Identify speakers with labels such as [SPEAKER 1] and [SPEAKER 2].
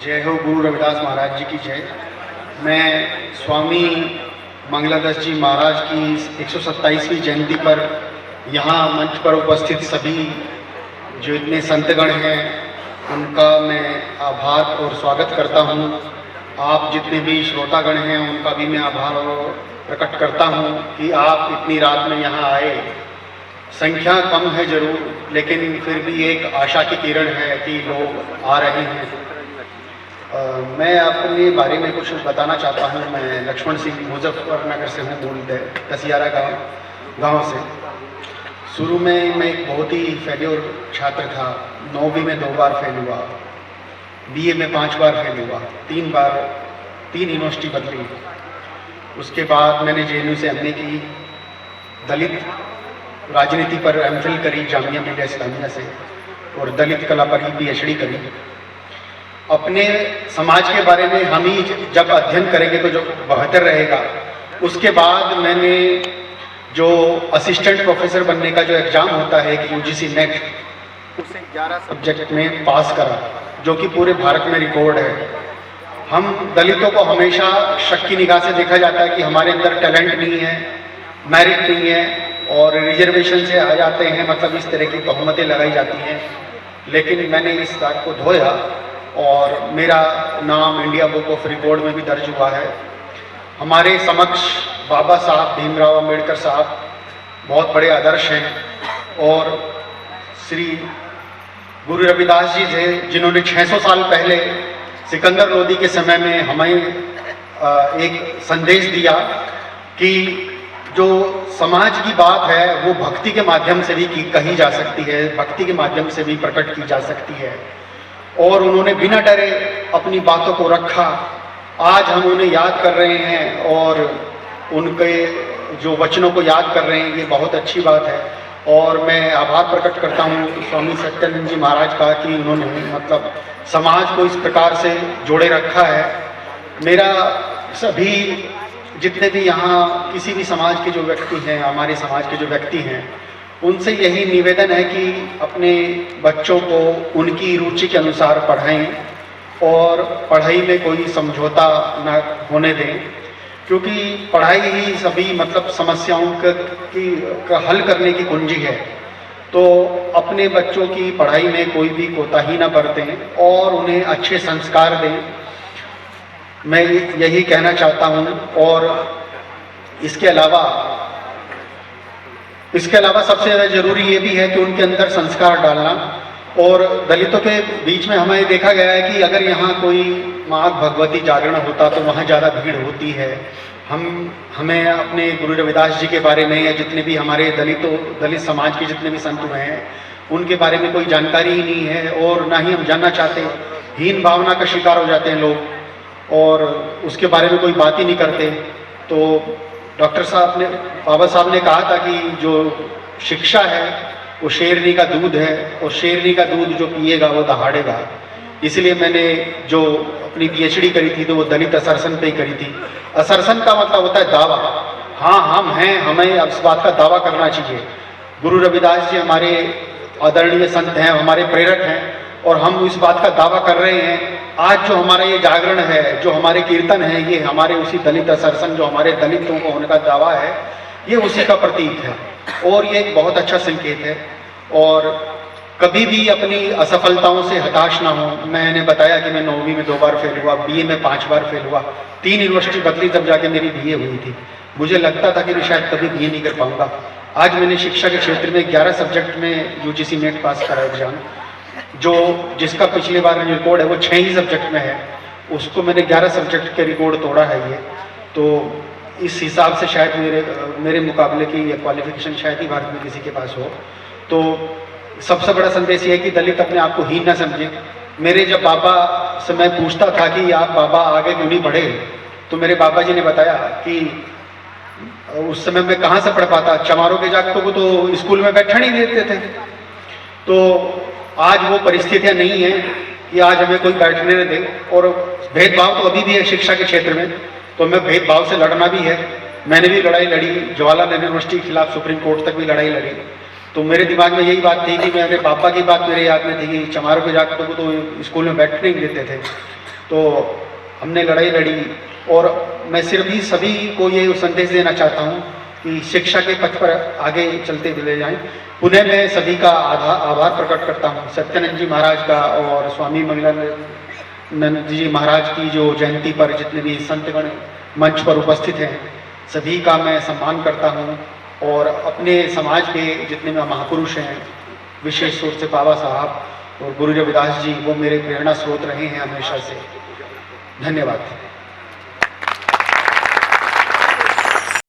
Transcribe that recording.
[SPEAKER 1] जय हो गुरु रविदास महाराज जी की जय। मैं स्वामी मंगलादास जी महाराज की 127वीं जयंती पर यहाँ मंच पर उपस्थित सभी जो इतने संतगण हैं उनका मैं आभार और स्वागत करता हूँ। आप जितने भी श्रोतागण हैं उनका भी मैं आभार और प्रकट करता हूँ कि आप इतनी रात में यहाँ आए। संख्या कम है जरूर, लेकिन फिर भी एक आशा की किरण है कि लोग आ रहे हैं। मैं अपने बारे में कुछ बताना चाहता हूँ। मैं लक्ष्मण सिंह मुजफ्फरनगर से हूँ, मूल दसियारा गांव से। शुरू में मैं एक बहुत ही फेल्योर छात्र था। 9वीं में 2 बार फेल हुआ, बीए में 5 बार फेल हुआ, 3 यूनिवर्सिटी बदली। उसके बाद मैंने जेएनयू से एमए की, दलित राजनीति पर एमफिल करी जामिया मिलिया इस्लामिया से, और दलित कला पर ही पीएचडी करी। अपने समाज के बारे में हम ही जब अध्ययन करेंगे तो जो बेहतर रहेगा। उसके बाद मैंने जो असिस्टेंट प्रोफेसर बनने का जो एग्ज़ाम होता है कि यूजीसी नेट, उसे 11 सब्जेक्ट में पास करा, जो कि पूरे भारत में रिकॉर्ड है। हम दलितों को हमेशा शक की निगाह से देखा जाता है कि हमारे अंदर टैलेंट नहीं है, मेरिट नहीं है और रिजर्वेशन से आ जाते हैं, मतलब इस तरह की तोहमतें लगाई जाती हैं। लेकिन मैंने इस बात को धोया और मेरा नाम इंडिया बुक ऑफ रिकॉर्ड में भी दर्ज हुआ है। हमारे समक्ष बाबा साहब भीमराव अंबेडकर साहब बहुत बड़े आदर्श हैं, और श्री गुरु रविदास जी थे जिन्होंने 600 साल पहले सिकंदर लोदी के समय में हमें एक संदेश दिया कि जो समाज की बात है वो भक्ति के माध्यम से भी कही जा सकती है, भक्ति के माध्यम से भी प्रकट की जा सकती है। और उन्होंने बिना डरे अपनी बातों को रखा। आज हम उन्हें याद कर रहे हैं और उनके जो वचनों को याद कर रहे हैं, ये बहुत अच्छी बात है। और मैं आभार प्रकट करता हूँ स्वामी सत्यानंद जी महाराज का कि उन्होंने मतलब समाज को इस प्रकार से जोड़े रखा है। मेरा सभी जितने भी यहाँ किसी भी समाज के जो व्यक्ति हैं, हमारे समाज के जो व्यक्ति हैं, उनसे यही निवेदन है कि अपने बच्चों को उनकी रुचि के अनुसार पढ़ाएं और पढ़ाई में कोई समझौता न होने दें, क्योंकि पढ़ाई ही सभी मतलब समस्याओं का हल करने की कुंजी है। तो अपने बच्चों की पढ़ाई में कोई भी कोताही न बरतें और उन्हें अच्छे संस्कार दें, मैं यही कहना चाहता हूँ। और इसके अलावा सबसे ज़्यादा जरूरी ये भी है कि उनके अंदर संस्कार डालना। और दलितों के बीच में हमें देखा गया है कि अगर यहाँ कोई माँ भगवती जागरण होता तो वहाँ ज़्यादा भीड़ होती है। हमें अपने गुरु रविदास जी के बारे में या जितने भी हमारे दलित समाज के जितने भी संत हुए हैं उनके बारे में कोई जानकारी ही नहीं है, और ना ही हम जानना चाहते। हीन भावना का शिकार हो जाते हैं लोग और उसके बारे में कोई बात ही नहीं करते। तो बाबा साहब ने कहा था कि जो शिक्षा है वो शेरनी का दूध है, और शेरनी का दूध जो पिएगा वो दहाड़ेगा। इसलिए मैंने जो अपनी पीएचडी करी थी तो वो दलित असरसन पे ही करी थी। असरसन का मतलब होता है दावा। हाँ, हम हैं, हमें अब इस बात का दावा करना चाहिए। गुरु रविदास जी हमारे आदरणीय संत हैं, हमारे प्रेरक हैं, और हम इस बात का दावा कर रहे हैं। आज जो हमारा ये जागरण है, जो हमारे कीर्तन है, ये हमारे उसी दलित असरसन, जो हमारे दलितों को होने का दावा है, ये उसी का प्रतीक है। और ये एक बहुत अच्छा संकेत है। और कभी भी अपनी असफलताओं से हताश ना हो। मैंने बताया कि मैं 9वीं में 2 बार फेल हुआ, बीए में 5 बार फेल हुआ, 3 यूनिवर्सिटी बदली तब जाके मेरी बीए हुई थी। मुझे लगता था कि मैं शायद कभी बीए नहीं कर पाऊंगा। आज मैंने शिक्षा के क्षेत्र में 11 सब्जेक्ट में यूजीसी नेट पास करा एग्जाम, जिसका पिछली बार रिकॉर्ड है वो 6 ही सब्जेक्ट में है, उसको मैंने 11 सब्जेक्ट के रिकॉर्ड तोड़ा है ये। तो इस हिसाब से शायद मेरे मुकाबले की क्वालिफिकेशन शायद ही भारत में किसी के पास हो। तो सबसे बड़ा संदेश ये है कि दलित अपने आप को हीन ना समझे। मेरे जब बाबा से मैं पूछता था कि आप बाबा आगे क्यों नहीं बढ़े, तो मेरे बाबा जी ने बताया कि उस समय मैं कहाँ से पढ़ पाता, चमारों के जागतों को तो स्कूल में बैठने नहीं देते थे। तो आज वो परिस्थितियाँ नहीं हैं कि आज हमें कोई बैठने न दे। और भेदभाव तो अभी भी है शिक्षा के क्षेत्र में, तो हमें भेदभाव से लड़ना भी है। मैंने भी लड़ाई लड़ी, जवाहरलाल नेहरू यूनिवर्सिटी के खिलाफ सुप्रीम कोर्ट तक भी लड़ाई लड़ी। तो मेरे दिमाग में यही बात थी कि मेरे पापा की बात मेरे याद में थी कि चमारों के जागतों को तो स्कूल में बैठने नहीं देते थे। तो हमने लड़ाई लड़ी। और मैं सिर्फ ही सभी को ये संदेश देना चाहता हूँ कि शिक्षा के पथ पर आगे चलते चले जाएं। पुनः मैं सभी का आभार प्रकट करता हूँ, सत्यानंद जी महाराज का और स्वामी मंगलानंद जी महाराज की जो जयंती पर जितने भी संतगण मंच पर उपस्थित हैं, सभी का मैं सम्मान करता हूँ। और अपने समाज के जितने भी महापुरुष हैं, विशेष रूप से बाबा साहब और गुरु रविदास जी, वो मेरे प्रेरणा स्रोत रहे हैं हमेशा से। धन्यवाद।